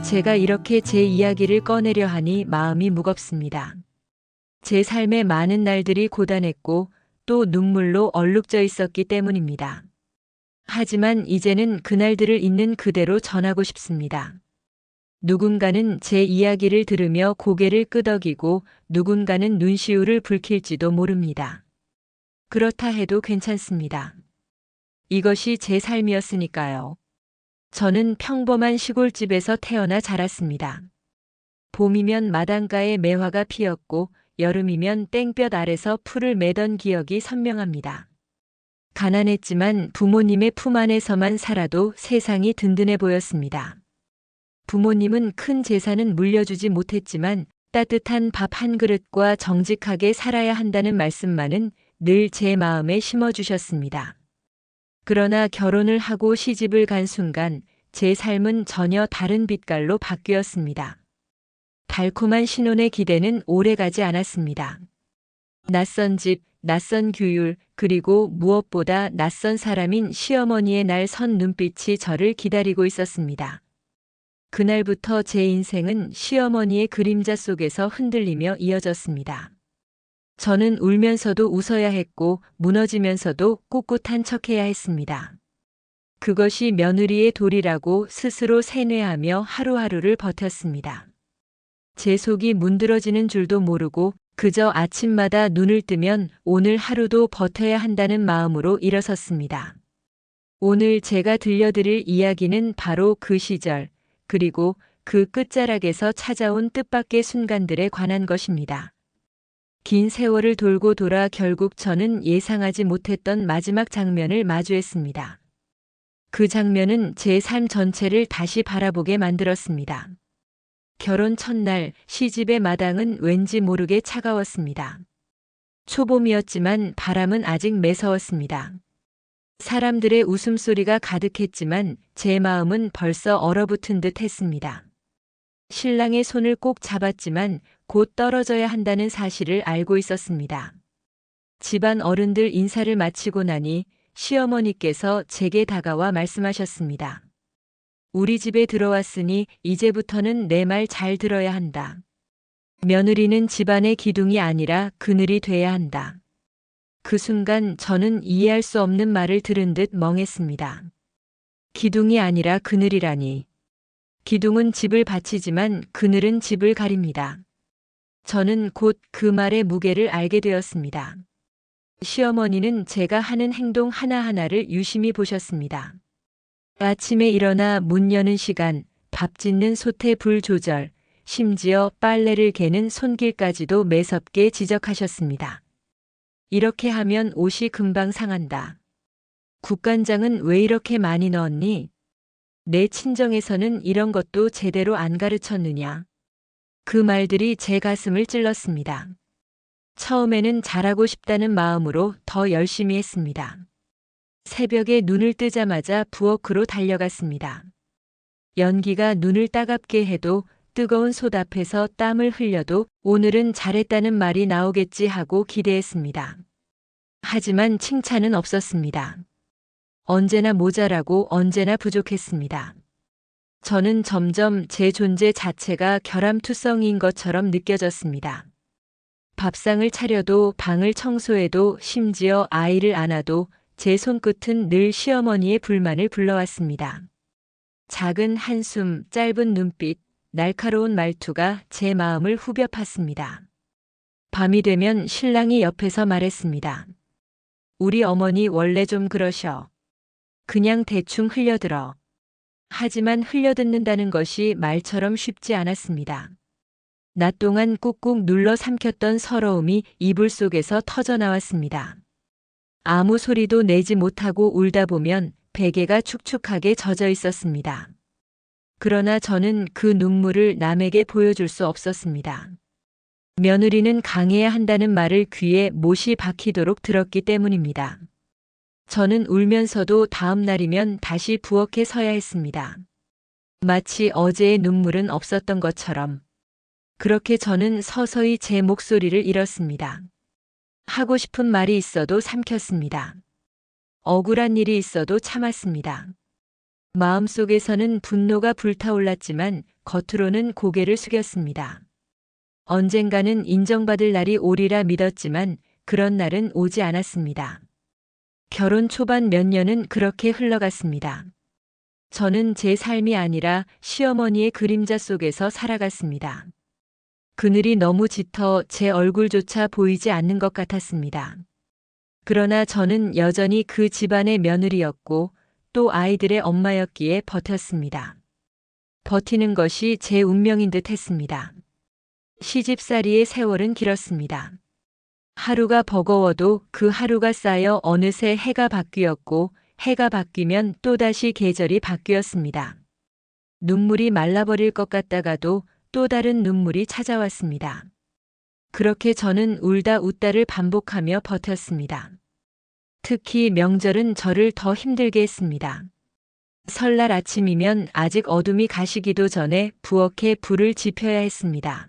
제가 이렇게 제 이야기를 꺼내려 하니 마음이 무겁습니다. 제 삶의 많은 날들이 고단했고 또 눈물로 얼룩져 있었기 때문입니다. 하지만 이제는 그날들을 있는 그대로 전하고 싶습니다. 누군가는 제 이야기를 들으며 고개를 끄덕이고 누군가는 눈시울을 붉힐지도 모릅니다. 그렇다 해도 괜찮습니다. 이것이 제 삶이었으니까요. 저는 평범한 시골집에서 태어나 자랐습니다. 봄이면 마당가에 매화가 피었고 여름이면 땡볕 아래서 풀을 매던 기억이 선명합니다. 가난했지만 부모님의 품 안에서만 살아도 세상이 든든해 보였습니다. 부모님은 큰 재산은 물려주지 못했지만 따뜻한 밥 한 그릇과 정직하게 살아야 한다는 말씀만은 늘 제 마음에 심어주셨습니다. 그러나 결혼을 하고 시집을 간 순간 제 삶은 전혀 다른 빛깔로 바뀌었습니다. 달콤한 신혼의 기대는 오래가지 않았습니다. 낯선 집, 낯선 규율, 그리고 무엇보다 낯선 사람인 시어머니의 날 선 눈빛이 저를 기다리고 있었습니다. 그날부터 제 인생은 시어머니의 그림자 속에서 흔들리며 이어졌습니다. 저는 울면서도 웃어야 했고 무너지면서도 꿋꿋한 척해야 했습니다. 그것이 며느리의 도리라고 스스로 세뇌하며 하루하루를 버텼습니다. 제 속이 문드러지는 줄도 모르고 그저 아침마다 눈을 뜨면 오늘 하루도 버텨야 한다는 마음으로 일어섰습니다. 오늘 제가 들려드릴 이야기는 바로 그 시절, 그리고 그 끝자락에서 찾아온 뜻밖의 순간들에 관한 것입니다. 긴 세월을 돌고 돌아 결국 저는 예상하지 못했던 마지막 장면을 마주했습니다. 그 장면은 제 삶 전체를 다시 바라보게 만들었습니다. 결혼 첫날 시집의 마당은 왠지 모르게 차가웠습니다. 초봄이었지만 바람은 아직 매서웠습니다. 사람들의 웃음소리가 가득했지만 제 마음은 벌써 얼어붙은 듯 했습니다. 신랑의 손을 꼭 잡았지만 곧 떨어져야 한다는 사실을 알고 있었습니다. 집안 어른들 인사를 마치고 나니 시어머니께서 제게 다가와 말씀하셨습니다. 우리 집에 들어왔으니 이제부터는 내 말 잘 들어야 한다. 며느리는 집안의 기둥이 아니라 그늘이 돼야 한다. 그 순간 저는 이해할 수 없는 말을 들은 듯 멍했습니다. 기둥이 아니라 그늘이라니. 기둥은 집을 받치지만 그늘은 집을 가립니다. 저는 곧 그 말의 무게를 알게 되었습니다. 시어머니는 제가 하는 행동 하나하나를 유심히 보셨습니다. 아침에 일어나 문 여는 시간, 밥 짓는 솥의 불 조절, 심지어 빨래를 개는 손길까지도 매섭게 지적하셨습니다. 이렇게 하면 옷이 금방 상한다. 국간장은 왜 이렇게 많이 넣었니? 내 친정에서는 이런 것도 제대로 안 가르쳤느냐? 그 말들이 제 가슴을 찔렀습니다. 처음에는 잘하고 싶다는 마음으로 더 열심히 했습니다. 새벽에 눈을 뜨자마자 부엌으로 달려갔습니다. 연기가 눈을 따갑게 해도 뜨거운 솥 앞에서 땀을 흘려도 오늘은 잘했다는 말이 나오겠지 하고 기대했습니다. 하지만 칭찬은 없었습니다. 언제나 모자라고 언제나 부족했습니다. 저는 점점 제 존재 자체가 결함투성이인 것처럼 느껴졌습니다. 밥상을 차려도 방을 청소해도 심지어 아이를 안아도 제 손끝은 늘 시어머니의 불만을 불러왔습니다. 작은 한숨, 짧은 눈빛, 날카로운 말투가 제 마음을 후벼 팠습니다. 밤이 되면 신랑이 옆에서 말했습니다. 우리 어머니 원래 좀 그러셔. 그냥 대충 흘려들어. 하지만 흘려듣는다는 것이 말처럼 쉽지 않았습니다. 낮 동안 꾹꾹 눌러 삼켰던 서러움이 이불 속에서 터져나왔습니다. 아무 소리도 내지 못하고 울다 보면 베개가 축축하게 젖어 있었습니다. 그러나 저는 그 눈물을 남에게 보여줄 수 없었습니다. 며느리는 강해야 한다는 말을 귀에 못이 박히도록 들었기 때문입니다. 저는 울면서도 다음 날이면 다시 부엌에 서야 했습니다. 마치 어제의 눈물은 없었던 것처럼. 그렇게 저는 서서히 제 목소리를 잃었습니다. 하고 싶은 말이 있어도 삼켰습니다. 억울한 일이 있어도 참았습니다. 마음속에서는 분노가 불타올랐지만 겉으로는 고개를 숙였습니다. 언젠가는 인정받을 날이 오리라 믿었지만 그런 날은 오지 않았습니다. 결혼 초반 몇 년은 그렇게 흘러갔습니다. 저는 제 삶이 아니라 시어머니의 그림자 속에서 살아갔습니다. 그늘이 너무 짙어 제 얼굴조차 보이지 않는 것 같았습니다. 그러나 저는 여전히 그 집안의 며느리였고 또 아이들의 엄마였기에 버텼습니다. 버티는 것이 제 운명인 듯 했습니다. 시집살이의 세월은 길었습니다. 하루가 버거워도 그 하루가 쌓여 어느새 해가 바뀌었고 해가 바뀌면 또다시 계절이 바뀌었습니다. 눈물이 말라버릴 것 같다가도 또 다른 눈물이 찾아왔습니다. 그렇게 저는 울다 웃다를 반복하며 버텼습니다. 특히 명절은 저를 더 힘들게 했습니다. 설날 아침이면 아직 어둠이 가시기도 전에 부엌에 불을 지펴야 했습니다.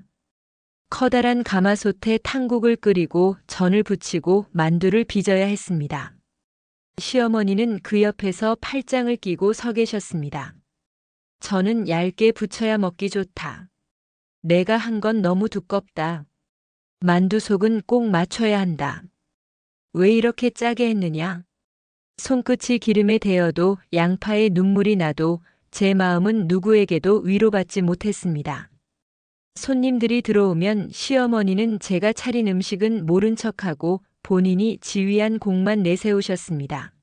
커다란 가마솥에 탕국을 끓이고 전을 부치고 만두를 빚어야 했습니다. 시어머니는 그 옆에서 팔짱을 끼고 서 계셨습니다. 저는 얇게 부쳐야 먹기 좋다. 내가 한 건 너무 두껍다. 만두 속은 꼭 맞춰야 한다. 왜 이렇게 짜게 했느냐? 손끝이 기름에 데어도 양파에 눈물이 나도 제 마음은 누구에게도 위로받지 못했습니다. 손님들이 들어오면 시어머니는 제가 차린 음식은 모른 척하고 본인이 지휘한 곡만 내세우셨습니다.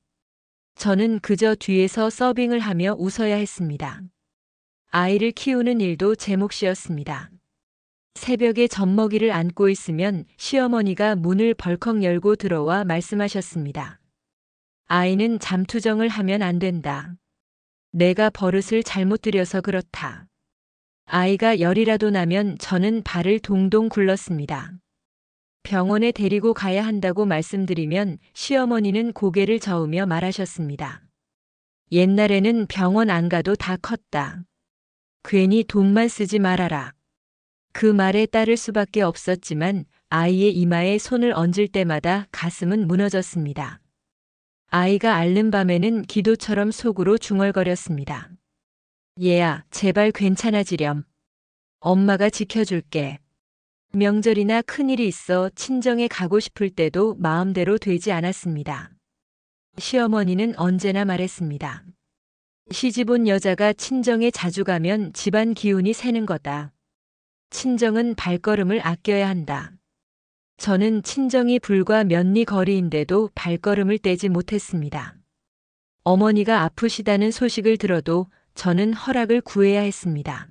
저는 그저 뒤에서 서빙을 하며 웃어야 했습니다. 아이를 키우는 일도 제 몫이었습니다. 새벽에 젖먹이를 안고 있으면 시어머니가 문을 벌컥 열고 들어와 말씀하셨습니다. 아이는 잠투정을 하면 안 된다. 내가 버릇을 잘못 들여서 그렇다. 아이가 열이라도 나면 저는 발을 동동 굴렀습니다. 병원에 데리고 가야 한다고 말씀드리면 시어머니는 고개를 저으며 말하셨습니다. 옛날에는 병원 안 가도 다 컸다. 괜히 돈만 쓰지 말아라. 그 말에 따를 수밖에 없었지만 아이의 이마에 손을 얹을 때마다 가슴은 무너졌습니다. 아이가 앓는 밤에는 기도처럼 속으로 중얼거렸습니다. 얘야, 제발 괜찮아지렴. 엄마가 지켜줄게. 명절이나 큰일이 있어 친정에 가고 싶을 때도 마음대로 되지 않았습니다. 시어머니는 언제나 말했습니다. 시집온 여자가 친정에 자주 가면 집안 기운이 새는 거다. 친정은 발걸음을 아껴야 한다. 저는 친정이 불과 몇 리 거리인데도 발걸음을 떼지 못했습니다. 어머니가 아프시다는 소식을 들어도 저는 허락을 구해야 했습니다.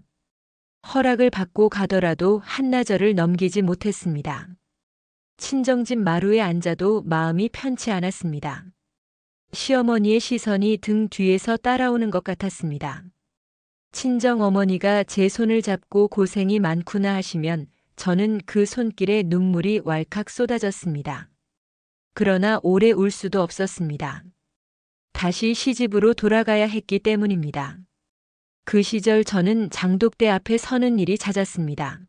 허락을 받고 가더라도 한나절을 넘기지 못했습니다. 친정집 마루에 앉아도 마음이 편치 않았습니다. 시어머니의 시선이 등 뒤에서 따라오는 것 같았습니다. 친정 어머니가 제 손을 잡고 고생이 많구나 하시면 저는 그 손길에 눈물이 왈칵 쏟아졌습니다. 그러나 오래 울 수도 없었습니다. 다시 시집으로 돌아가야 했기 때문입니다. 그 시절 저는 장독대 앞에 서는 일이 잦았습니다.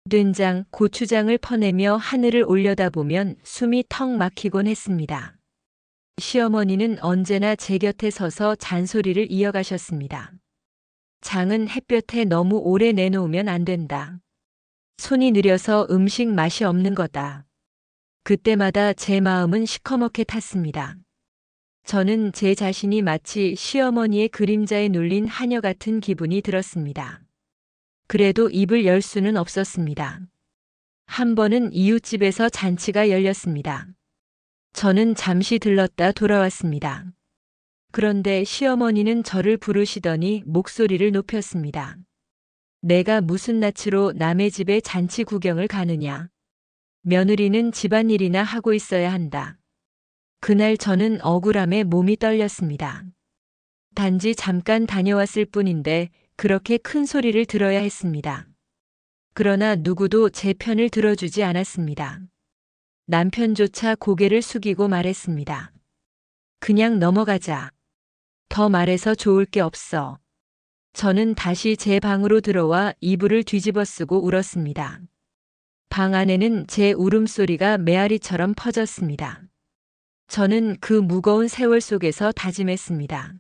된장, 고추장을 퍼내며 하늘을 올려다보면 숨이 턱 막히곤 했습니다. 시어머니는 언제나 제 곁에 서서 잔소리를 이어가셨습니다. 장은 햇볕에 너무 오래 내놓으면 안 된다. 손이 느려서 음식 맛이 없는 거다. 그때마다 제 마음은 시커멓게 탔습니다. 저는 제 자신이 마치 시어머니의 그림자에 눌린 하녀 같은 기분이 들었습니다. 그래도 입을 열 수는 없었습니다. 한 번은 이웃집에서 잔치가 열렸습니다. 저는 잠시 들렀다 돌아왔습니다. 그런데 시어머니는 저를 부르시더니 목소리를 높였습니다. 내가 무슨 낯으로 남의 집에 잔치 구경을 가느냐. 며느리는 집안일이나 하고 있어야 한다. 그날 저는 억울함에 몸이 떨렸습니다. 단지 잠깐 다녀왔을 뿐인데 그렇게 큰 소리를 들어야 했습니다. 그러나 누구도 제 편을 들어주지 않았습니다. 남편조차 고개를 숙이고 말했습니다. 그냥 넘어가자. 더 말해서 좋을 게 없어. 저는 다시 제 방으로 들어와 이불을 뒤집어 쓰고 울었습니다. 방 안에는 제 울음소리가 메아리처럼 퍼졌습니다. 저는 그 무거운 세월 속에서 다짐했습니다.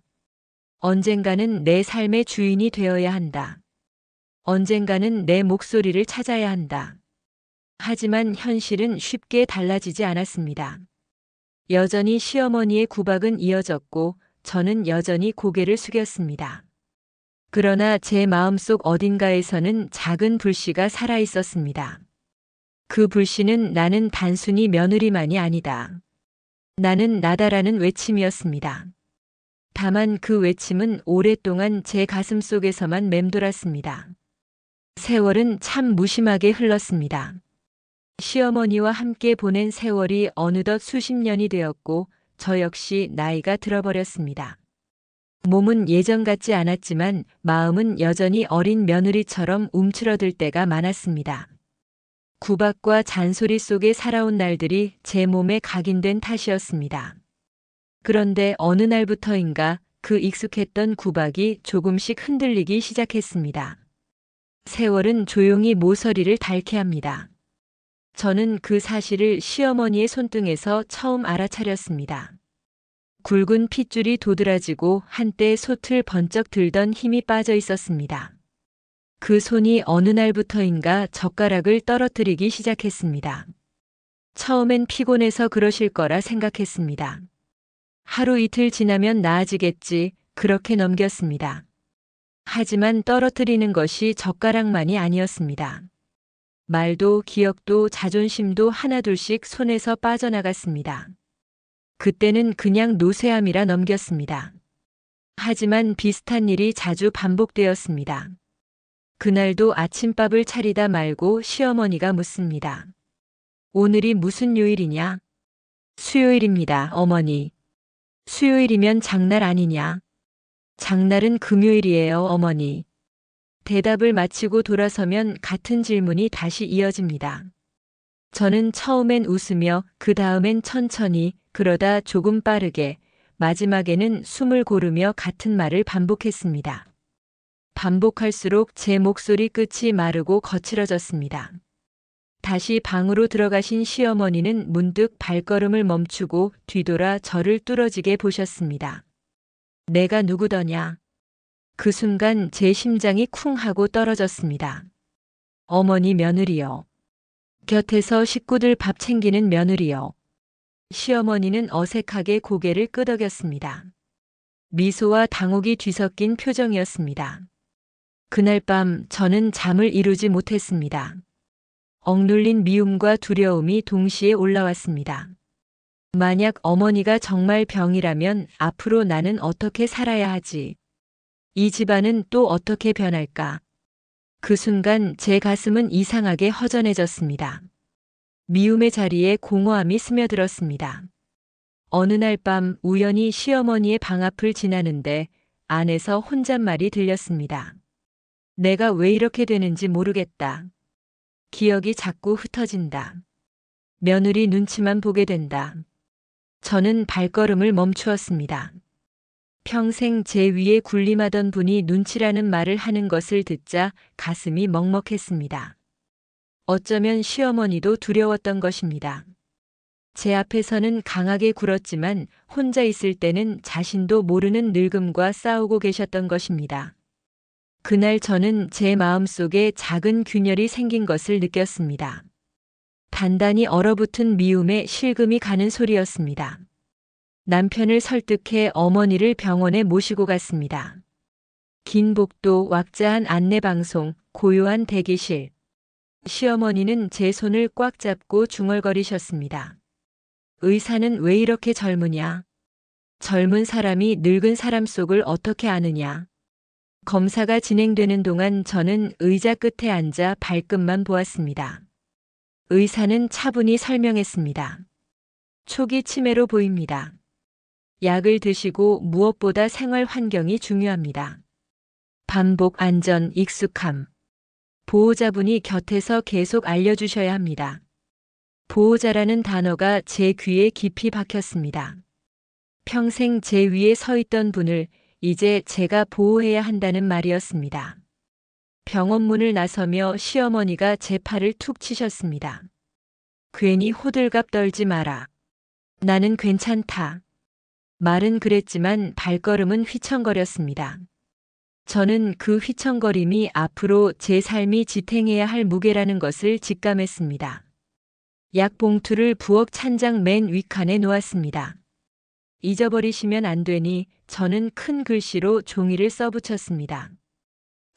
언젠가는 내 삶의 주인이 되어야 한다. 언젠가는 내 목소리를 찾아야 한다. 하지만 현실은 쉽게 달라지지 않았습니다. 여전히 시어머니의 구박은 이어졌고 저는 여전히 고개를 숙였습니다. 그러나 제 마음속 어딘가에서는 작은 불씨가 살아 있었습니다. 그 불씨는 나는 단순히 며느리만이 아니다. 나는 나다라는 외침이었습니다. 다만 그 외침은 오랫동안 제 가슴 속에서만 맴돌았습니다. 세월은 참 무심하게 흘렀습니다. 시어머니와 함께 보낸 세월이 어느덧 수십 년이 되었고 저 역시 나이가 들어버렸습니다. 몸은 예전 같지 않았지만 마음은 여전히 어린 며느리처럼 움츠러들 때가 많았습니다. 구박과 잔소리 속에 살아온 날들이 제 몸에 각인된 탓이었습니다. 그런데 어느 날부터인가 그 익숙했던 구박이 조금씩 흔들리기 시작했습니다. 세월은 조용히 모서리를 닳게 합니다. 저는 그 사실을 시어머니의 손등에서 처음 알아차렸습니다. 굵은 핏줄이 도드라지고 한때 솥을 번쩍 들던 힘이 빠져 있었습니다. 그 손이 어느 날부터인가 젓가락을 떨어뜨리기 시작했습니다. 처음엔 피곤해서 그러실 거라 생각했습니다. 하루 이틀 지나면 나아지겠지, 그렇게 넘겼습니다. 하지만 떨어뜨리는 것이 젓가락만이 아니었습니다. 말도 기억도 자존심도 하나둘씩 손에서 빠져나갔습니다. 그때는 그냥 노쇠함이라 넘겼습니다. 하지만 비슷한 일이 자주 반복되었습니다. 그날도 아침밥을 차리다 말고 시어머니가 묻습니다. 오늘이 무슨 요일이냐? 수요일입니다, 어머니. 수요일이면 장날 아니냐? 장날은 금요일이에요, 어머니. 대답을 마치고 돌아서면 같은 질문이 다시 이어집니다. 저는 처음엔 웃으며 그 다음엔 천천히, 그러다 조금 빠르게, 마지막에는 숨을 고르며 같은 말을 반복했습니다. 반복할수록 제 목소리 끝이 마르고 거칠어졌습니다. 다시 방으로 들어가신 시어머니는 문득 발걸음을 멈추고 뒤돌아 저를 뚫어지게 보셨습니다. 내가 누구더냐? 그 순간 제 심장이 쿵 하고 떨어졌습니다. 어머니 며느리요. 곁에서 식구들 밥 챙기는 며느리요. 시어머니는 어색하게 고개를 끄덕였습니다. 미소와 당혹이 뒤섞인 표정이었습니다. 그날 밤 저는 잠을 이루지 못했습니다. 억눌린 미움과 두려움이 동시에 올라왔습니다. 만약 어머니가 정말 병이라면 앞으로 나는 어떻게 살아야 하지? 이 집안은 또 어떻게 변할까? 그 순간 제 가슴은 이상하게 허전해졌습니다. 미움의 자리에 공허함이 스며들었습니다. 어느 날 밤 우연히 시어머니의 방 앞을 지나는데 안에서 혼잣말이 들렸습니다. 내가 왜 이렇게 되는지 모르겠다. 기억이 자꾸 흩어진다. 며느리 눈치만 보게 된다. 저는 발걸음을 멈추었습니다. 평생 제 위에 군림하던 분이 눈치라는 말을 하는 것을 듣자 가슴이 먹먹했습니다. 어쩌면 시어머니도 두려웠던 것입니다. 제 앞에서는 강하게 굴었지만 혼자 있을 때는 자신도 모르는 늙음과 싸우고 계셨던 것입니다. 그날 저는 제 마음속에 작은 균열이 생긴 것을 느꼈습니다. 단단히 얼어붙은 미움에 실금이 가는 소리였습니다. 남편을 설득해 어머니를 병원에 모시고 갔습니다. 긴 복도, 왁자한 안내방송, 고요한 대기실. 시어머니는 제 손을 꽉 잡고 중얼거리셨습니다. 의사는 왜 이렇게 젊으냐? 젊은 사람이 늙은 사람 속을 어떻게 아느냐? 검사가 진행되는 동안 저는 의자 끝에 앉아 발끝만 보았습니다. 의사는 차분히 설명했습니다. 초기 치매로 보입니다. 약을 드시고 무엇보다 생활 환경이 중요합니다. 반복, 안전, 익숙함. 보호자분이 곁에서 계속 알려주셔야 합니다. 보호자라는 단어가 제 귀에 깊이 박혔습니다. 평생 제 위에 서 있던 분을 이제 제가 보호해야 한다는 말이었습니다. 병원 문을 나서며 시어머니가 제 팔을 툭 치셨습니다. 괜히 호들갑 떨지 마라. 나는 괜찮다. 말은 그랬지만 발걸음은 휘청거렸습니다. 저는 그 휘청거림이 앞으로 제 삶이 지탱해야 할 무게라는 것을 직감했습니다. 약 봉투를 부엌 찬장 맨 윗칸에 놓았습니다. 잊어버리시면 안 되니 저는 큰 글씨로 종이를 써붙였습니다.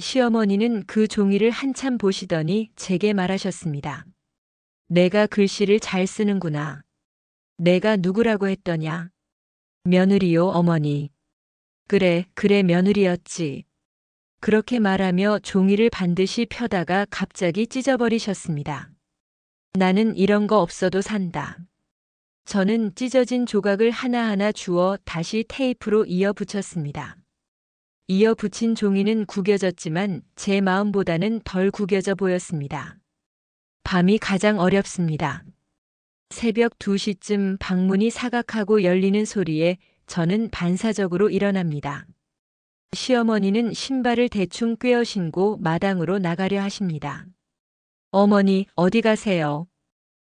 시어머니는 그 종이를 한참 보시더니 제게 말하셨습니다. 내가 글씨를 잘 쓰는구나. 내가 누구라고 했더냐? 며느리요, 어머니. 그래, 그래, 며느리였지. 그렇게 말하며 종이를 반드시 펴다가 갑자기 찢어버리셨습니다. 나는 이런 거 없어도 산다. 저는 찢어진 조각을 하나하나 주워 다시 테이프로 이어 붙였습니다. 이어 붙인 종이는 구겨졌지만 제 마음보다는 덜 구겨져 보였습니다. 밤이 가장 어렵습니다. 새벽 2시쯤 방문이 사각하고 열리는 소리에 저는 반사적으로 일어납니다. 시어머니는 신발을 대충 꿰어 신고 마당으로 나가려 하십니다. 어머니, 어디 가세요?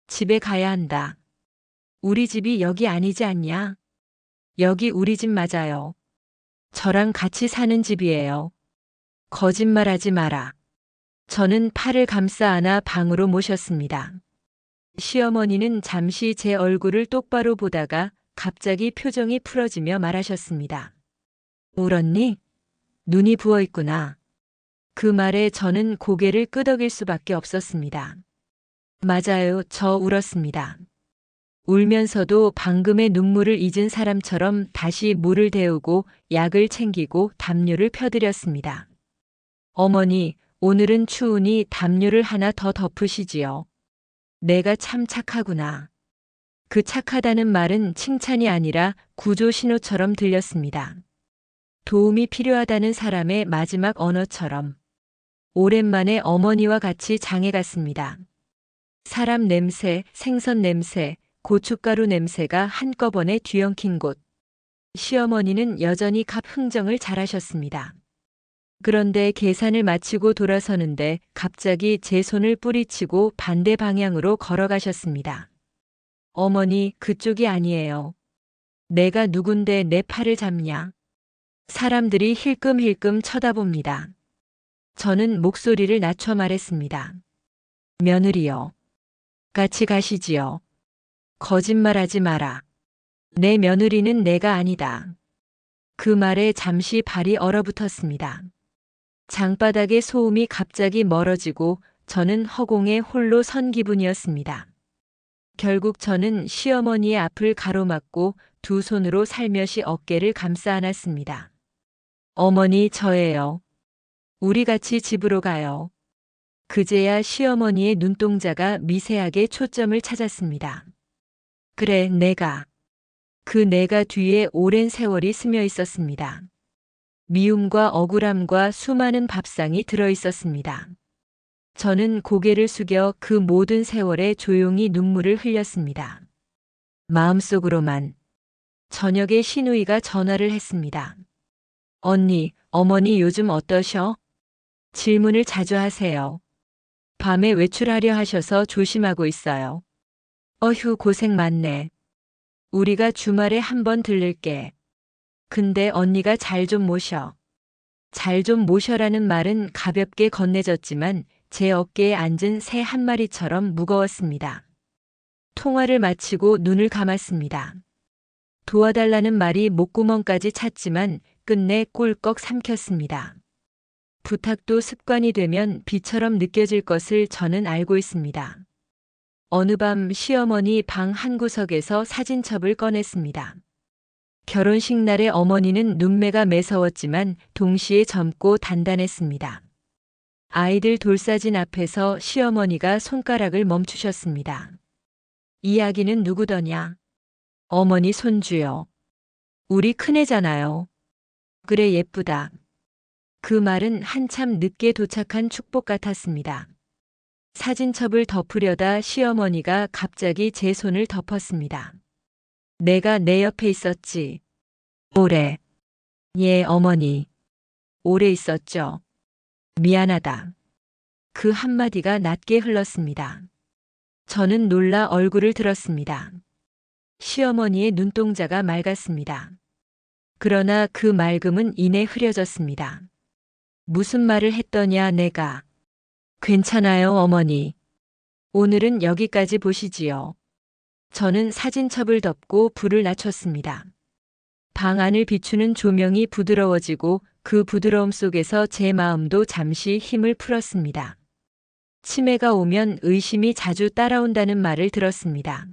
집에 가야 한다. 우리 집이 여기 아니지 않냐? 여기 우리 집 맞아요. 저랑 같이 사는 집이에요. 거짓말하지 마라. 저는 팔을 감싸 안아 방으로 모셨습니다. 시어머니는 잠시 제 얼굴을 똑바로 보다가 갑자기 표정이 풀어지며 말하셨습니다. 울었니? 눈이 부어 있구나. 그 말에 저는 고개를 끄덕일 수밖에 없었습니다. 맞아요, 저 울었습니다. 울면서도 방금의 눈물을 잊은 사람처럼 다시 물을 데우고 약을 챙기고 담요를 펴드렸습니다. 어머니, 오늘은 추우니 담요를 하나 더 덮으시지요. 내가 참 착하구나. 그 착하다는 말은 칭찬이 아니라 구조 신호처럼 들렸습니다. 도움이 필요하다는 사람의 마지막 언어처럼. 오랜만에 어머니와 같이 장에 갔습니다. 사람 냄새, 생선 냄새, 고춧가루 냄새가 한꺼번에 뒤엉킨 곳. 시어머니는 여전히 갑흥정을 잘하셨습니다. 그런데 계산을 마치고 돌아서는데 갑자기 제 손을 뿌리치고 반대 방향으로 걸어가셨습니다. 어머니, 그쪽이 아니에요. 내가 누군데 내 팔을 잡냐? 사람들이 힐끔힐끔 쳐다봅니다. 저는 목소리를 낮춰 말했습니다. 며느리요. 같이 가시지요. 거짓말하지 마라. 내 며느리는 내가 아니다. 그 말에 잠시 발이 얼어붙었습니다. 장바닥의 소음이 갑자기 멀어지고 저는 허공에 홀로 선 기분이었습니다. 결국 저는 시어머니의 앞을 가로막고 두 손으로 살며시 어깨를 감싸 안았습니다. 어머니, 저예요. 우리 같이 집으로 가요. 그제야 시어머니의 눈동자가 미세하게 초점을 찾았습니다. 그래, 내가. 그 내가 뒤에 오랜 세월이 스며 있었습니다. 미움과 억울함과 수많은 밥상이 들어 있었습니다. 저는 고개를 숙여 그 모든 세월에 조용히 눈물을 흘렸습니다. 마음속으로만. 저녁에 시누이가 전화를 했습니다. 언니, 어머니 요즘 어떠셔? 질문을 자주 하세요. 밤에 외출하려 하셔서 조심하고 있어요. 어휴, 고생 많네. 우리가 주말에 한번 들를게. 근데 언니가 잘 좀 모셔. 잘 좀 모셔라는 말은 가볍게 건네졌지만 제 어깨에 앉은 새 한 마리처럼 무거웠습니다. 통화를 마치고 눈을 감았습니다. 도와달라는 말이 목구멍까지 찼지만 끝내 꼴꺽 삼켰습니다. 부탁도 습관이 되면 비처럼 느껴질 것을 저는 알고 있습니다. 어느 밤 시어머니 방 한구석에서 사진첩을 꺼냈습니다. 결혼식 날의 어머니는 눈매가 매서웠지만 동시에 젊고 단단했습니다. 아이들 돌사진 앞에서 시어머니가 손가락을 멈추셨습니다. 이 아기는 누구더냐? 어머니 손주요. 우리 큰애잖아요. 그래, 예쁘다. 그 말은 한참 늦게 도착한 축복 같았습니다. 사진첩을 덮으려다 시어머니가 갑자기 제 손을 덮었습니다. 내가 내 옆에 있었지. 오래. 예, 어머니. 오래 있었죠. 미안하다. 그 한마디가 낮게 흘렀습니다. 저는 놀라 얼굴을 들었습니다. 시어머니의 눈동자가 맑았습니다. 그러나 그 맑음은 이내 흐려졌습니다. 무슨 말을 했더냐 내가. 괜찮아요 어머니. 오늘은 여기까지 보시지요. 저는 사진첩을 덮고 불을 낮췄습니다. 방 안을 비추는 조명이 부드러워지고 그 부드러움 속에서 제 마음도 잠시 힘을 풀었습니다. 치매가 오면 의심이 자주 따라온다는 말을 들었습니다.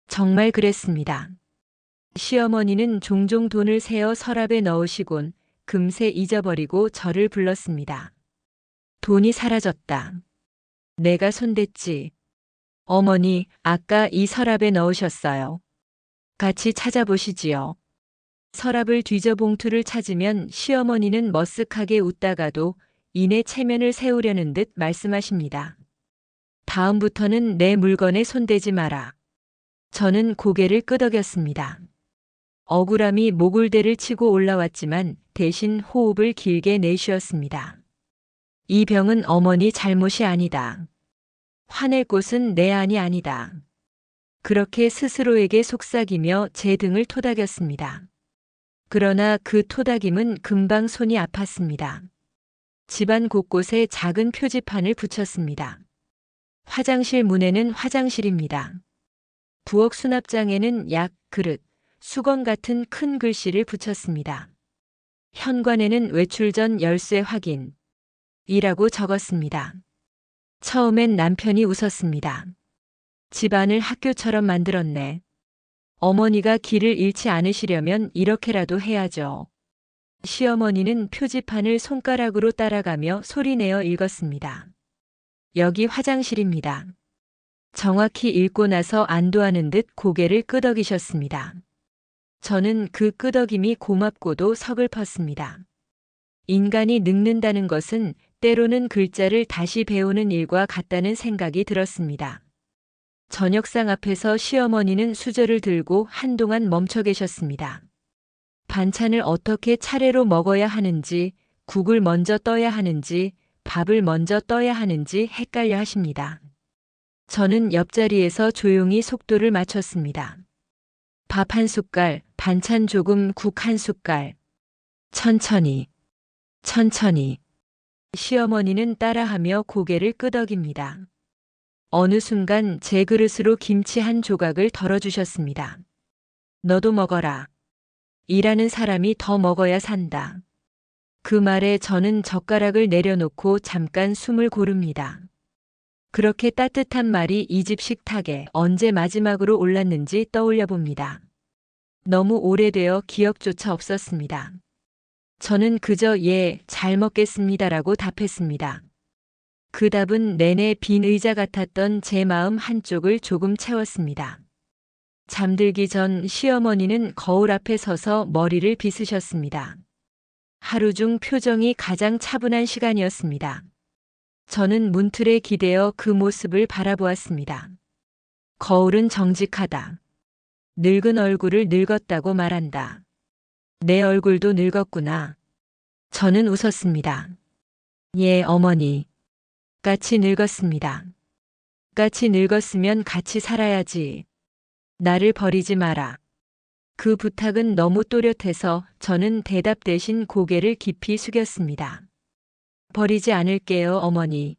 정말 그랬습니다. 시어머니는 종종 돈을 세어 서랍에 넣으시곤 금세 잊어버리고 저를 불렀습니다. 돈이 사라졌다. 내가 손댔지. 어머니, 아까 이 서랍에 넣으셨어요. 같이 찾아보시지요. 서랍을 뒤져 봉투를 찾으면 시어머니는 머쓱하게 웃다가도 이내 체면을 세우려는 듯 말씀하십니다. 다음부터는 내 물건에 손대지 마라. 저는 고개를 끄덕였습니다. 억울함이 목울대를 치고 올라왔지만 대신 호흡을 길게 내쉬었습니다. 이 병은 어머니 잘못이 아니다. 화낼 곳은 내 안이 아니다. 그렇게 스스로에게 속삭이며 제 등을 토닥였습니다. 그러나 그 토닥임은 금방 손이 아팠습니다. 집안 곳곳에 작은 표지판을 붙였습니다. 화장실 문에는 화장실입니다. 부엌 수납장에는 약, 그릇, 수건 같은 큰 글씨를 붙였습니다. 현관에는 외출 전 열쇠 확인 이라고 적었습니다. 처음엔 남편이 웃었습니다. 집안을 학교처럼 만들었네. 어머니가 길을 잃지 않으시려면 이렇게라도 해야죠. 시어머니는 표지판을 손가락으로 따라가며 소리내어 읽었습니다. 여기 화장실입니다. 정확히 읽고 나서 안도하는 듯 고개를 끄덕이셨습니다. 저는 그 끄덕임이 고맙고도 서글펐습니다. 인간이 늙는다는 것은 때로는 글자를 다시 배우는 일과 같다는 생각이 들었습니다. 저녁상 앞에서 시어머니는 수저를 들고 한동안 멈춰 계셨습니다. 반찬을 어떻게 차례로 먹어야 하는지, 국을 먼저 떠야 하는지, 밥을 먼저 떠야 하는지 헷갈려 하십니다. 저는 옆자리에서 조용히 속도를 맞췄습니다. 밥 한 숟갈, 반찬 조금, 국 한 숟갈. 천천히, 천천히. 시어머니는 따라하며 고개를 끄덕입니다. 어느 순간 제 그릇으로 김치 한 조각을 덜어주셨습니다. 너도 먹어라. 일하는 사람이 더 먹어야 산다. 그 말에 저는 젓가락을 내려놓고 잠깐 숨을 고릅니다. 그렇게 따뜻한 말이 이 집 식탁에 언제 마지막으로 올랐는지 떠올려 봅니다. 너무 오래되어 기억조차 없었습니다. 저는 그저 예, 잘 먹겠습니다라고 답했습니다. 그 답은 내내 빈 의자 같았던 제 마음 한쪽을 조금 채웠습니다. 잠들기 전 시어머니는 거울 앞에 서서 머리를 빗으셨습니다. 하루 중 표정이 가장 차분한 시간이었습니다. 저는 문틀에 기대어 그 모습을 바라보았습니다. 거울은 정직하다. 늙은 얼굴을 늙었다고 말한다. 내 얼굴도 늙었구나. 저는 웃었습니다. 예, 어머니. 같이 늙었습니다. 같이 늙었으면 같이 살아야지. 나를 버리지 마라. 그 부탁은 너무 또렷해서 저는 대답 대신 고개를 깊이 숙였습니다. 버리지 않을게요, 어머니.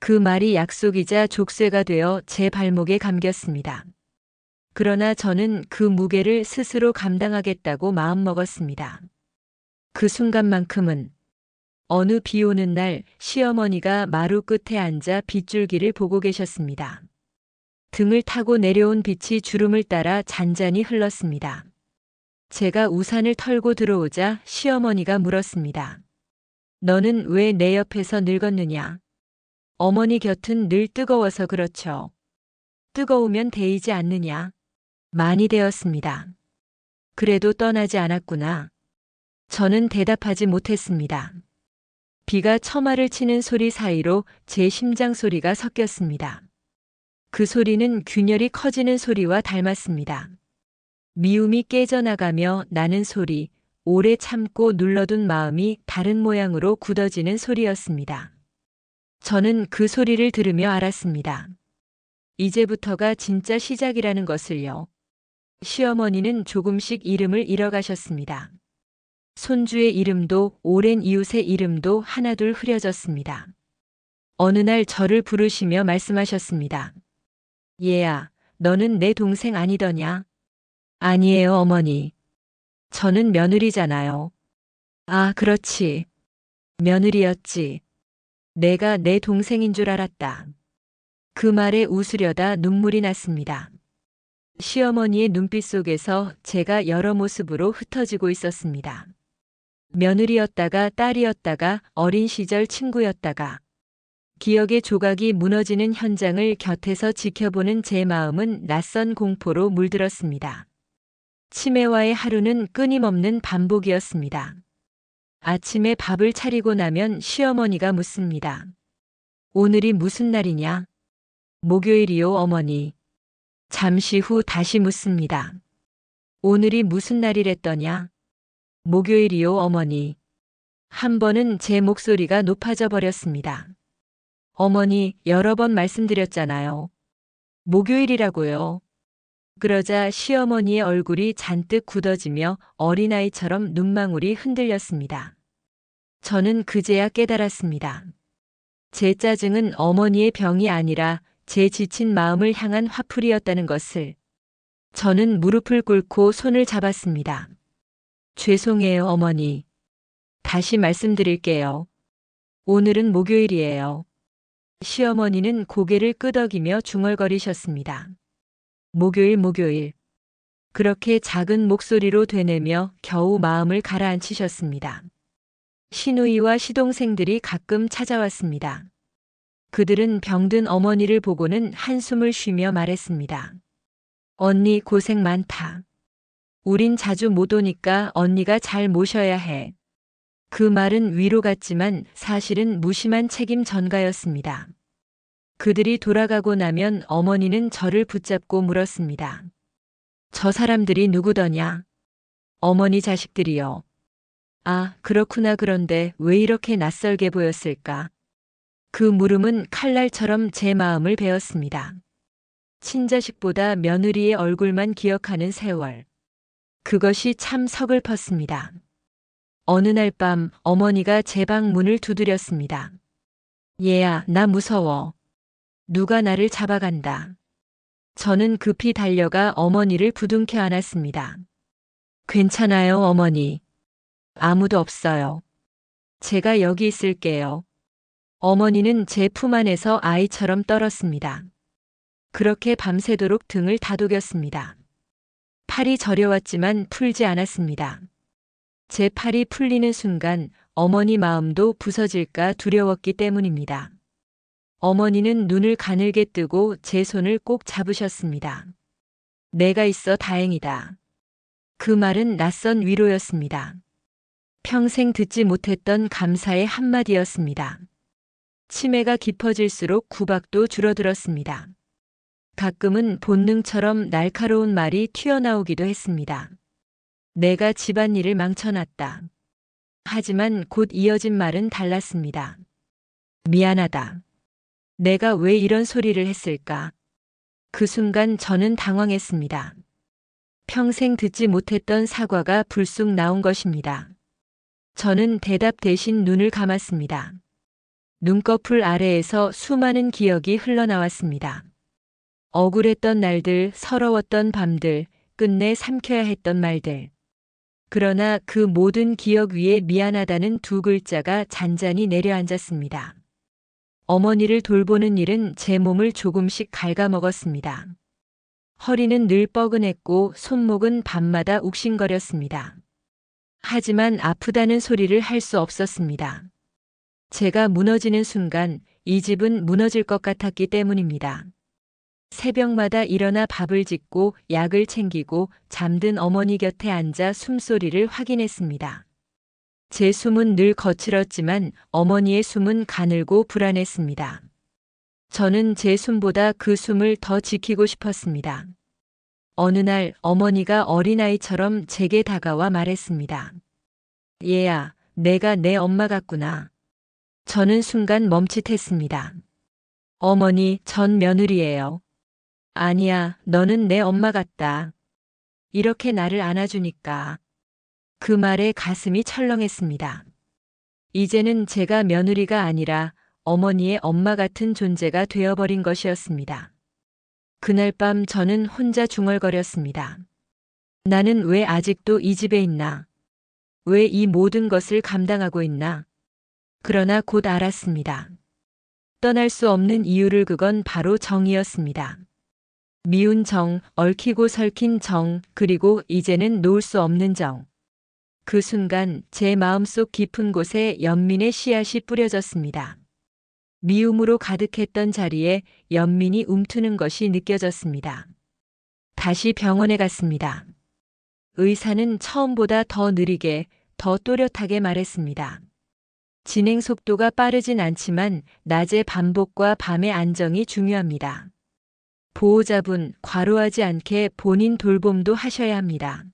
그 말이 약속이자 족쇄가 되어 제 발목에 감겼습니다. 그러나 저는 그 무게를 스스로 감당하겠다고 마음먹었습니다. 그 순간만큼은 어느 비 오는 날 시어머니가 마루 끝에 앉아 빗줄기를 보고 계셨습니다. 등을 타고 내려온 빛이 주름을 따라 잔잔히 흘렀습니다. 제가 우산을 털고 들어오자 시어머니가 물었습니다. 너는 왜 내 옆에서 늙었느냐? 어머니 곁은 늘 뜨거워서 그렇죠. 뜨거우면 데이지 않느냐? 많이 되었습니다. 그래도 떠나지 않았구나. 저는 대답하지 못했습니다. 비가 처마를 치는 소리 사이로 제 심장 소리가 섞였습니다. 그 소리는 균열이 커지는 소리와 닮았습니다. 미움이 깨져나가며 나는 소리, 오래 참고 눌러둔 마음이 다른 모양으로 굳어지는 소리였습니다. 저는 그 소리를 들으며 알았습니다. 이제부터가 진짜 시작이라는 것을요. 시어머니는 조금씩 이름을 잃어가셨습니다. 손주의 이름도 오랜 이웃의 이름도 하나둘 흐려졌습니다. 어느 날 저를 부르시며 말씀하셨습니다. 얘야, 너는 내 동생 아니더냐? 아니에요, 어머니. 저는 며느리잖아요. 아, 그렇지. 며느리였지. 내가 내 동생인 줄 알았다. 그 말에 웃으려다 눈물이 났습니다. 시어머니의 눈빛 속에서 제가 여러 모습으로 흩어지고 있었습니다. 며느리였다가 딸이었다가 어린 시절 친구였다가 기억의 조각이 무너지는 현장을 곁에서 지켜보는 제 마음은 낯선 공포로 물들었습니다. 치매와의 하루는 끊임없는 반복이었습니다. 아침에 밥을 차리고 나면 시어머니가 묻습니다. 오늘이 무슨 날이냐? 목요일이요, 어머니. 잠시 후 다시 묻습니다. 오늘이 무슨 날이랬더냐? 목요일이요, 어머니. 한 번은 제 목소리가 높아져 버렸습니다. 어머니, 여러 번 말씀드렸잖아요. 목요일이라고요. 그러자 시어머니의 얼굴이 잔뜩 굳어지며 어린아이처럼 눈망울이 흔들렸습니다. 저는 그제야 깨달았습니다. 제 짜증은 어머니의 병이 아니라 제 지친 마음을 향한 화풀이였다는 것을. 저는 무릎을 꿇고 손을 잡았습니다. 죄송해요, 어머니. 다시 말씀드릴게요. 오늘은 목요일이에요. 시어머니는 고개를 끄덕이며 중얼거리셨습니다. 목요일, 목요일. 그렇게 작은 목소리로 되뇌며 겨우 마음을 가라앉히셨습니다. 시누이와 시동생들이 가끔 찾아왔습니다. 그들은 병든 어머니를 보고는 한숨을 쉬며 말했습니다. 언니 고생 많다. 우린 자주 못 오니까 언니가 잘 모셔야 해. 그 말은 위로 같지만 사실은 무심한 책임 전가였습니다. 그들이 돌아가고 나면 어머니는 저를 붙잡고 물었습니다. 저 사람들이 누구더냐? 어머니 자식들이요. 아, 그렇구나. 그런데 왜 이렇게 낯설게 보였을까? 그 물음은 칼날처럼 제 마음을 베었습니다. 친자식보다 며느리의 얼굴만 기억하는 세월. 그것이 참 서글펐습니다. 어느 날 밤 어머니가 제 방 문을 두드렸습니다. 얘야, 나 무서워. 누가 나를 잡아간다. 저는 급히 달려가 어머니를 부둥켜 안았습니다. 괜찮아요, 어머니. 아무도 없어요. 제가 여기 있을게요. 어머니는 제 품 안에서 아이처럼 떨었습니다. 그렇게 밤새도록 등을 다독였습니다. 팔이 저려왔지만 풀지 않았습니다. 제 팔이 풀리는 순간 어머니 마음도 부서질까 두려웠기 때문입니다. 어머니는 눈을 가늘게 뜨고 제 손을 꼭 잡으셨습니다. 내가 있어 다행이다. 그 말은 낯선 위로였습니다. 평생 듣지 못했던 감사의 한마디였습니다. 치매가 깊어질수록 구박도 줄어들었습니다. 가끔은 본능처럼 날카로운 말이 튀어나오기도 했습니다. 내가 집안일을 망쳐놨다. 하지만 곧 이어진 말은 달랐습니다. 미안하다. 내가 왜 이런 소리를 했을까? 그 순간 저는 당황했습니다. 평생 듣지 못했던 사과가 불쑥 나온 것입니다. 저는 대답 대신 눈을 감았습니다. 눈꺼풀 아래에서 수많은 기억이 흘러나왔습니다. 억울했던 날들, 서러웠던 밤들, 끝내 삼켜야 했던 말들. 그러나 그 모든 기억 위에 미안하다는 두 글자가 잔잔히 내려앉았습니다. 어머니를 돌보는 일은 제 몸을 조금씩 갉아먹었습니다. 허리는 늘 뻐근했고 손목은 밤마다 욱신거렸습니다. 하지만 아프다는 소리를 할 수 없었습니다. 제가 무너지는 순간 이 집은 무너질 것 같았기 때문입니다. 새벽마다 일어나 밥을 짓고 약을 챙기고 잠든 어머니 곁에 앉아 숨소리를 확인했습니다. 제 숨은 늘 거칠었지만 어머니의 숨은 가늘고 불안했습니다. 저는 제 숨보다 그 숨을 더 지키고 싶었습니다. 어느 날 어머니가 어린아이처럼 제게 다가와 말했습니다. 얘야, 내가 내 엄마 같구나. 저는 순간 멈칫했습니다. 어머니, 전 며느리예요. 아니야, 너는 내 엄마 같다. 이렇게 나를 안아주니까. 그 말에 가슴이 철렁했습니다. 이제는 제가 며느리가 아니라 어머니의 엄마 같은 존재가 되어버린 것이었습니다. 그날 밤 저는 혼자 중얼거렸습니다. 나는 왜 아직도 이 집에 있나? 왜 이 모든 것을 감당하고 있나? 그러나 곧 알았습니다. 떠날 수 없는 이유를 그건 바로 정이었습니다. 미운 정, 얽히고 설킨 정, 그리고 이제는 놓을 수 없는 정. 그 순간 제 마음속 깊은 곳에 연민의 씨앗이 뿌려졌습니다. 미움으로 가득했던 자리에 연민이 움트는 것이 느껴졌습니다. 다시 병원에 갔습니다. 의사는 처음보다 더 느리게, 더 또렷하게 말했습니다. 진행 속도가 빠르진 않지만 낮의 반복과 밤의 안정이 중요합니다. 보호자분, 과로하지 않게 본인 돌봄도 하셔야 합니다.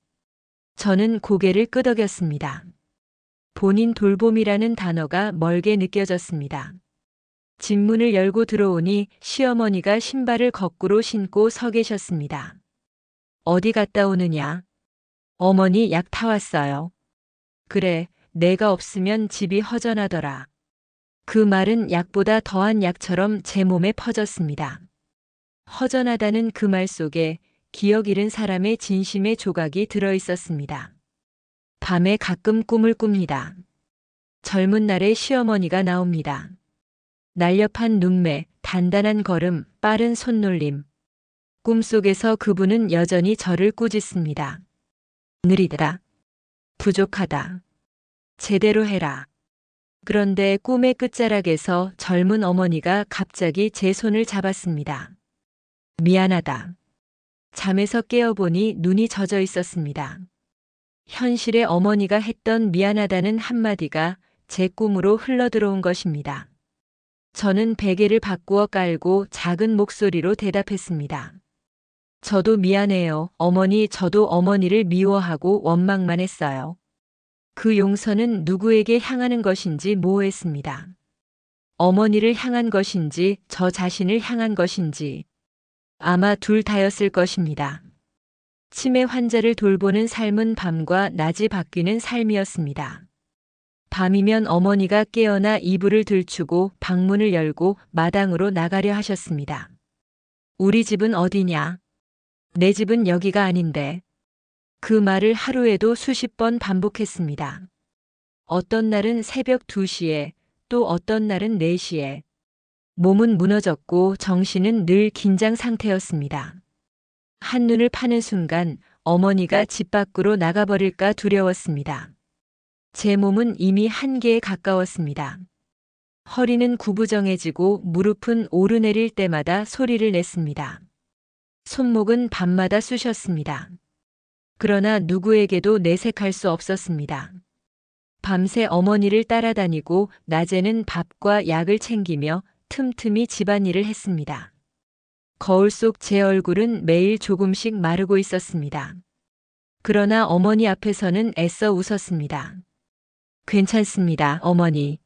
저는 고개를 끄덕였습니다. 본인 돌봄이라는 단어가 멀게 느껴졌습니다. 집 문을 열고 들어오니 시어머니가 신발을 거꾸로 신고 서 계셨습니다. 어디 갔다 오느냐? 어머니 약 타왔어요. 그래, 내가 없으면 집이 허전하더라. 그 말은 약보다 더한 약처럼 제 몸에 퍼졌습니다. 허전하다는 그 말 속에 기억 잃은 사람의 진심의 조각이 들어 있었습니다. 밤에 가끔 꿈을 꿉니다. 젊은 날의 시어머니가 나옵니다. 날렵한 눈매, 단단한 걸음, 빠른 손놀림. 꿈속에서 그분은 여전히 저를 꾸짖습니다. 느리다. 부족하다. 제대로 해라. 그런데 꿈의 끝자락에서 젊은 어머니가 갑자기 제 손을 잡았습니다. 미안하다. 잠에서 깨어보니 눈이 젖어 있었습니다. 현실의 어머니가 했던 미안하다는 한마디가 제 꿈으로 흘러들어온 것입니다. 저는 베개를 바꾸어 깔고 작은 목소리로 대답했습니다. 저도 미안해요, 어머니. 저도 어머니를 미워하고 원망만 했어요. 그 용서는 누구에게 향하는 것인지 모호했습니다. 어머니를 향한 것인지 저 자신을 향한 것인지 아마 둘 다였을 것입니다. 치매 환자를 돌보는 삶은 밤과 낮이 바뀌는 삶이었습니다. 밤이면 어머니가 깨어나 이불을 들추고 방문을 열고 마당으로 나가려 하셨습니다. 우리 집은 어디냐? 내 집은 여기가 아닌데. 그 말을 하루에도 수십 번 반복했습니다. 어떤 날은 새벽 2시에, 또 어떤 날은 4시에. 몸은 무너졌고 정신은 늘 긴장 상태였습니다. 한눈을 파는 순간 어머니가 집 밖으로 나가버릴까 두려웠습니다. 제 몸은 이미 한계에 가까웠습니다. 허리는 구부정해지고 무릎은 오르내릴 때마다 소리를 냈습니다. 손목은 밤마다 쑤셨습니다. 그러나 누구에게도 내색할 수 없었습니다. 밤새 어머니를 따라다니고 낮에는 밥과 약을 챙기며 틈틈이 집안일을 했습니다. 거울 속 제 얼굴은 매일 조금씩 마르고 있었습니다. 그러나 어머니 앞에서는 애써 웃었습니다. 괜찮습니다, 어머니.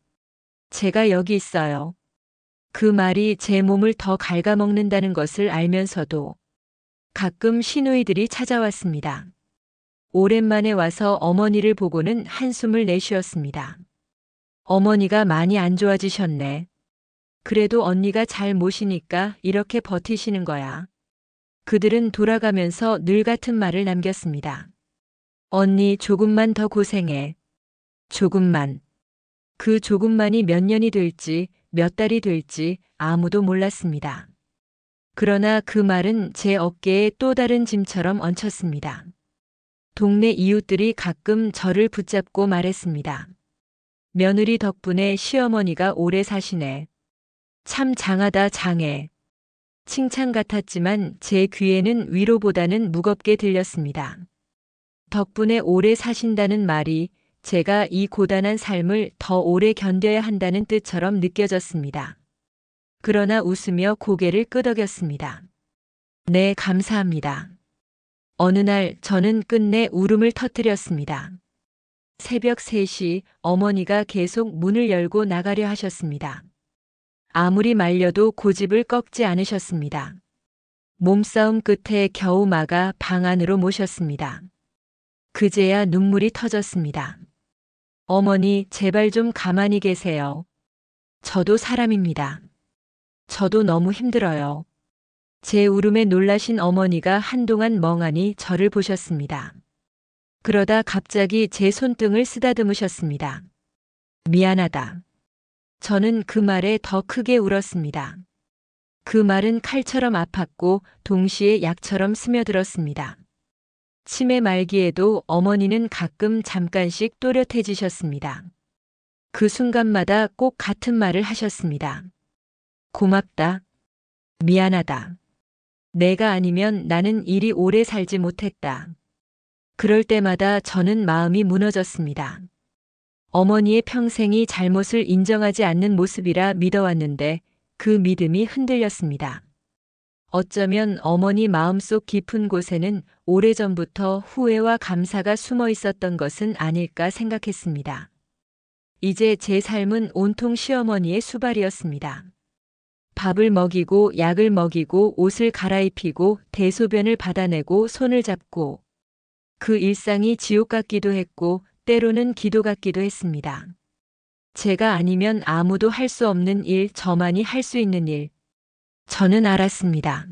제가 여기 있어요. 그 말이 제 몸을 더 갉아먹는다는 것을 알면서도 가끔 시누이들이 찾아왔습니다. 오랜만에 와서 어머니를 보고는 한숨을 내쉬었습니다. 어머니가 많이 안 좋아지셨네. 그래도 언니가 잘 모시니까 이렇게 버티시는 거야. 그들은 돌아가면서 늘 같은 말을 남겼습니다. 언니 조금만 더 고생해. 조금만. 그 조금만이 몇 년이 될지, 몇 달이 될지 아무도 몰랐습니다. 그러나 그 말은 제 어깨에 또 다른 짐처럼 얹혔습니다. 동네 이웃들이 가끔 저를 붙잡고 말했습니다. 며느리 덕분에 시어머니가 오래 사시네. 참 장하다, 장해. 칭찬 같았지만 제 귀에는 위로보다는 무겁게 들렸습니다. 덕분에 오래 사신다는 말이 제가 이 고단한 삶을 더 오래 견뎌야 한다는 뜻처럼 느껴졌습니다. 그러나 웃으며 고개를 끄덕였습니다. 네, 감사합니다. 어느 날 저는 끝내 울음을 터뜨렸습니다. 새벽 3시 어머니가 계속 문을 열고 나가려 하셨습니다. 아무리 말려도 고집을 꺾지 않으셨습니다. 몸싸움 끝에 겨우 막아 방 안으로 모셨습니다. 그제야 눈물이 터졌습니다. 어머니, 제발 좀 가만히 계세요. 저도 사람입니다. 저도 너무 힘들어요. 제 울음에 놀라신 어머니가 한동안 멍하니 저를 보셨습니다. 그러다 갑자기 제 손등을 쓰다듬으셨습니다. 미안하다. 저는 그 말에 더 크게 울었습니다. 그 말은 칼처럼 아팠고 동시에 약처럼 스며들었습니다. 치매 말기에도 어머니는 가끔 잠깐씩 또렷해지셨습니다. 그 순간마다 꼭 같은 말을 하셨습니다. 고맙다. 미안하다. 내가 아니면 나는 이리 오래 살지 못했다. 그럴 때마다 저는 마음이 무너졌습니다. 어머니의 평생이 잘못을 인정하지 않는 모습이라 믿어왔는데 그 믿음이 흔들렸습니다. 어쩌면 어머니 마음속 깊은 곳에는 오래전부터 후회와 감사가 숨어 있었던 것은 아닐까 생각했습니다. 이제 제 삶은 온통 시어머니의 수발이었습니다. 밥을 먹이고 약을 먹이고 옷을 갈아입히고 대소변을 받아내고 손을 잡고 그 일상이 지옥 같기도 했고 때로는 기도 같기도 했습니다. 제가 아니면 아무도 할 수 없는 일, 저만이 할 수 있는 일. 저는 알았습니다.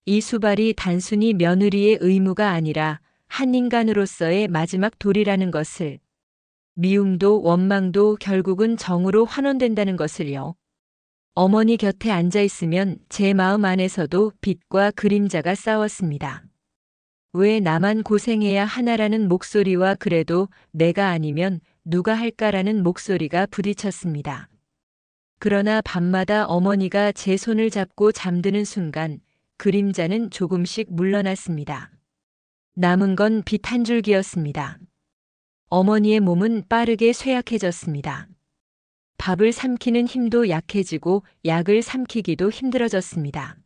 이 수발이 단순히 며느리의 의무가 아니라 한 인간으로서의 마지막 도리라는 것을, 미움도 원망도 결국은 정으로 환원된다는 것을요. 어머니 곁에 앉아 있으면 제 마음 안에서도 빛과 그림자가 싸웠습니다. 왜 나만 고생해야 하나라는 목소리와 그래도 내가 아니면 누가 할까라는 목소리가 부딪혔습니다. 그러나 밤마다 어머니가 제 손을 잡고 잠드는 순간 그림자는 조금씩 물러났습니다. 남은 건 빛 한 줄기였습니다. 어머니의 몸은 빠르게 쇠약해졌습니다. 밥을 삼키는 힘도 약해지고 약을 삼키기도 힘들어졌습니다.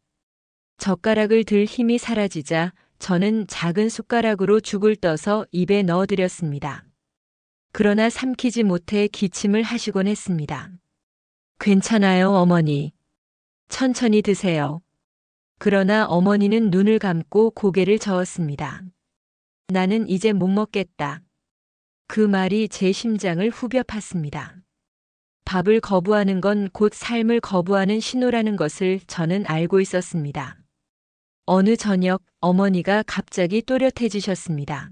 젓가락을 들 힘이 사라지자 저는 작은 숟가락으로 죽을 떠서 입에 넣어드렸습니다. 그러나 삼키지 못해 기침을 하시곤 했습니다. 괜찮아요, 어머니. 천천히 드세요. 그러나 어머니는 눈을 감고 고개를 저었습니다. 나는 이제 못 먹겠다. 그 말이 제 심장을 후벼 팠습니다. 밥을 거부하는 건 곧 삶을 거부하는 신호라는 것을 저는 알고 있었습니다. 어느 저녁 어머니가 갑자기 또렷해지셨습니다.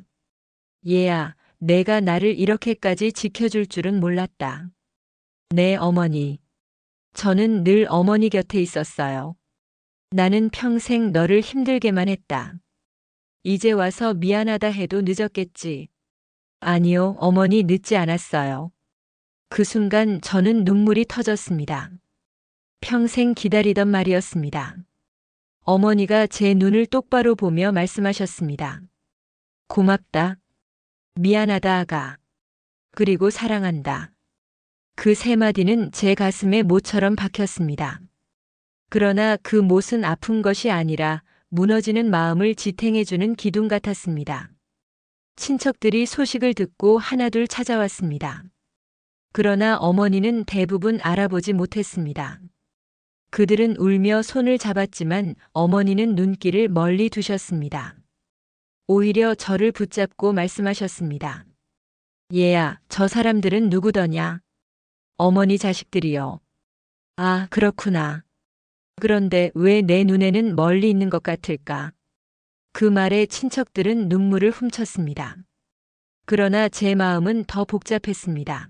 얘야, 내가 나를 이렇게까지 지켜줄 줄은 몰랐다. 네, 어머니. 저는 늘 어머니 곁에 있었어요. 나는 평생 너를 힘들게만 했다. 이제 와서 미안하다 해도 늦었겠지. 아니요, 어머니 늦지 않았어요. 그 순간 저는 눈물이 터졌습니다. 평생 기다리던 말이었습니다. 어머니가 제 눈을 똑바로 보며 말씀하셨습니다. 고맙다. 미안하다, 아가. 그리고 사랑한다. 그 세 마디는 제 가슴에 모처럼 박혔습니다. 그러나 그 못은 아픈 것이 아니라 무너지는 마음을 지탱해주는 기둥 같았습니다. 친척들이 소식을 듣고 하나둘 찾아왔습니다. 그러나 어머니는 대부분 알아보지 못했습니다. 그들은 울며 손을 잡았지만 어머니는 눈길을 멀리 두셨습니다. 오히려 저를 붙잡고 말씀하셨습니다. 얘야, 저 사람들은 누구더냐? 어머니 자식들이요. 아, 그렇구나. 그런데 왜 내 눈에는 멀리 있는 것 같을까? 그 말에 친척들은 눈물을 훔쳤습니다. 그러나 제 마음은 더 복잡했습니다.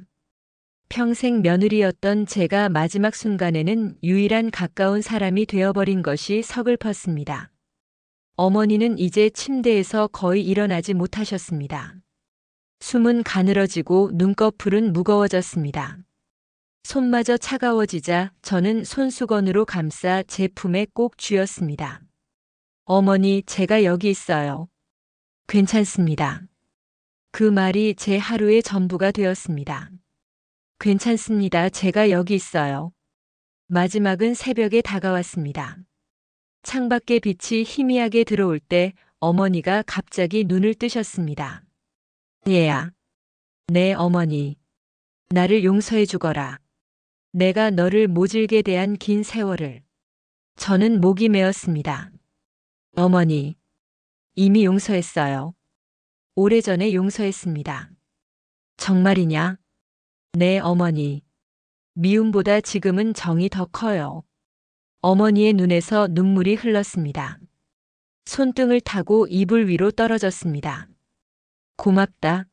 평생 며느리였던 제가 마지막 순간에는 유일한 가까운 사람이 되어버린 것이 서글펐습니다. 어머니는 이제 침대에서 거의 일어나지 못하셨습니다. 숨은 가늘어지고 눈꺼풀은 무거워졌습니다. 손마저 차가워지자 저는 손수건으로 감싸 제 품에 꼭 쥐었습니다. 어머니, 제가 여기 있어요. 괜찮습니다. 그 말이 제 하루의 전부가 되었습니다. 괜찮습니다. 제가 여기 있어요. 마지막은 새벽에 다가왔습니다. 창밖에 빛이 희미하게 들어올 때 어머니가 갑자기 눈을 뜨셨습니다. 얘야. 네, 어머니. 나를 용서해 주거라. 내가 너를 모질게 대한 긴 세월을. 저는 목이 메었습니다. 어머니. 이미 용서했어요. 오래전에 용서했습니다. 정말이냐? 네, 어머니. 미움보다 지금은 정이 더 커요. 어머니의 눈에서 눈물이 흘렀습니다. 손등을 타고 이불 위로 떨어졌습니다. 고맙다.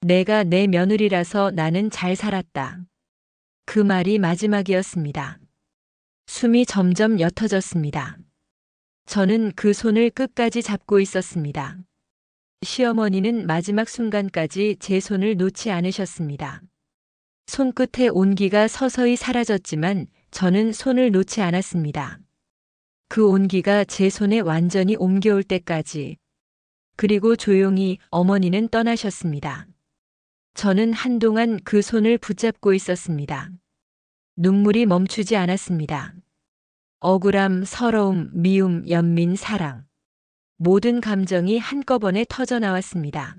내가 내 며느리라서 나는 잘 살았다. 그 말이 마지막이었습니다. 숨이 점점 옅어졌습니다. 저는 그 손을 끝까지 잡고 있었습니다. 시어머니는 마지막 순간까지 제 손을 놓지 않으셨습니다. 손끝에 온기가 서서히 사라졌지만 저는 손을 놓지 않았습니다. 그 온기가 제 손에 완전히 옮겨올 때까지. 그리고 조용히 어머니는 떠나셨습니다. 저는 한동안 그 손을 붙잡고 있었습니다. 눈물이 멈추지 않았습니다. 억울함, 서러움, 미움, 연민, 사랑. 모든 감정이 한꺼번에 터져 나왔습니다.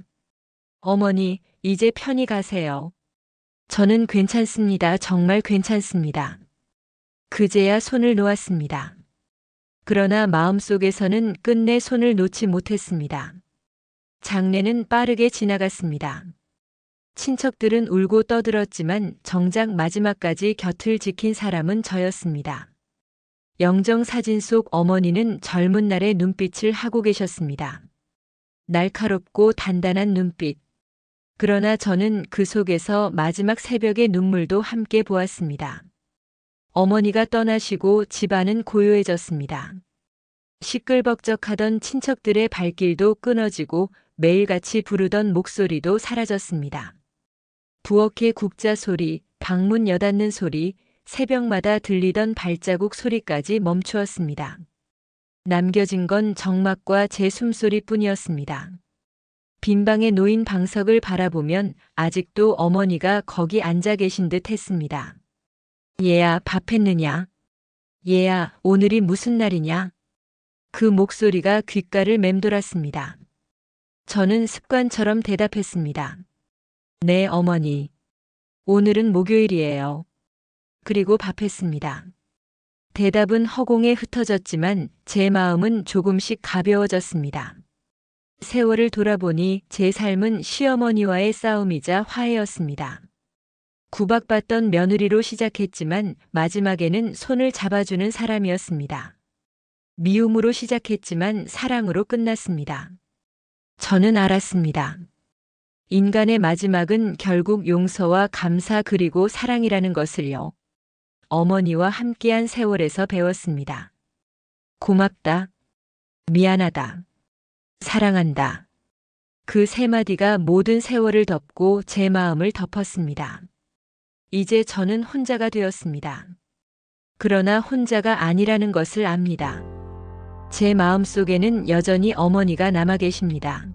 어머니, 이제 편히 가세요. 저는 괜찮습니다. 정말 괜찮습니다. 그제야 손을 놓았습니다. 그러나 마음속에서는 끝내 손을 놓지 못했습니다. 장례는 빠르게 지나갔습니다. 친척들은 울고 떠들었지만 정작 마지막까지 곁을 지킨 사람은 저였습니다. 영정 사진 속 어머니는 젊은 날의 눈빛을 하고 계셨습니다. 날카롭고 단단한 눈빛. 그러나 저는 그 속에서 마지막 새벽의 눈물도 함께 보았습니다. 어머니가 떠나시고 집안은 고요해졌습니다. 시끌벅적하던 친척들의 발길도 끊어지고 매일같이 부르던 목소리도 사라졌습니다. 부엌의 국자 소리, 방문 여닫는 소리, 새벽마다 들리던 발자국 소리까지 멈추었습니다. 남겨진 건 정막과 제 숨소리뿐이었습니다. 빈방에 놓인 방석을 바라보면 아직도 어머니가 거기 앉아 계신 듯 했습니다. 얘야, 밥 했느냐? 얘야, 오늘이 무슨 날이냐? 그 목소리가 귓가를 맴돌았습니다. 저는 습관처럼 대답했습니다. 네, 어머니. 오늘은 목요일이에요. 그리고 밥했습니다. 대답은 허공에 흩어졌지만 제 마음은 조금씩 가벼워졌습니다. 세월을 돌아보니 제 삶은 시어머니와의 싸움이자 화해였습니다. 구박받던 며느리로 시작했지만 마지막에는 손을 잡아주는 사람이었습니다. 미움으로 시작했지만 사랑으로 끝났습니다. 저는 알았습니다. 인간의 마지막은 결국 용서와 감사 그리고 사랑이라는 것을요. 어머니와 함께한 세월에서 배웠습니다. 고맙다. 미안하다. 사랑한다. 그 세 마디가 모든 세월을 덮고 제 마음을 덮었습니다. 이제 저는 혼자가 되었습니다. 그러나 혼자가 아니라는 것을 압니다. 제 마음 속에는 여전히 어머니가 남아 계십니다.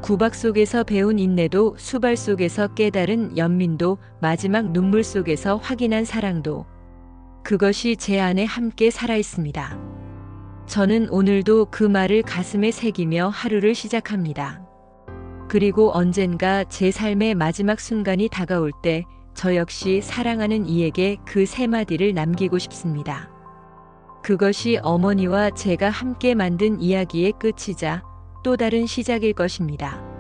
구박 속에서 배운 인내도, 수발 속에서 깨달은 연민도, 마지막 눈물 속에서 확인한 사랑도, 그것이 제 안에 함께 살아 있습니다. 저는 오늘도 그 말을 가슴에 새기며 하루를 시작합니다. 그리고 언젠가 제 삶의 마지막 순간이 다가올 때 저 역시 사랑하는 이에게 그 세 마디를 남기고 싶습니다. 그것이 어머니와 제가 함께 만든 이야기의 끝이자 또 다른 시작일 것입니다.